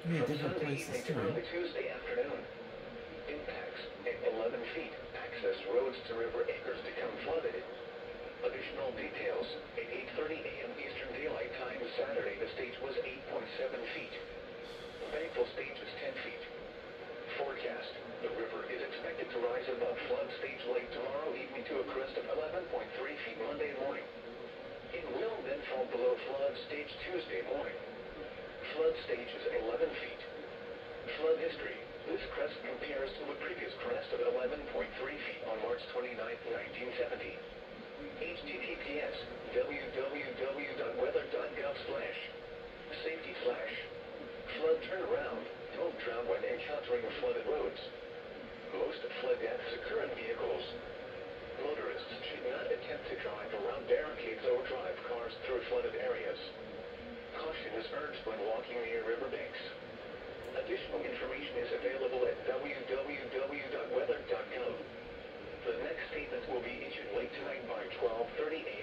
Yeah, from different Sunday places evening to too. early Tuesday afternoon. Impacts at 11 feet. Access roads to River Acres become flooded. Additional details at 8:30 a.m. Eastern Daylight Time Saturday, the stage was 8.7 feet. Thankful stage is 10 feet. Forecast: the river is expected to rise above flood stage late tomorrow evening to a crest of 11.3 feet Monday morning. It will then fall below flood stage Tuesday morning. Flood stage is 11 feet. Flood history: this crest compares to a previous crest of 11.3 feet on March 29, 1970. https www.weather.gov/safety/flood turnaround. Don't drown when encountering flooded roads. Most flood deaths occur in vehicles. Motorists should not attempt to drive around barricades or drive cars through flooded areas. Caution is urged when walking near riverbanks. Additional information is available at www.weather.gov. The next statement will be issued late tonight by 12:30 a.m.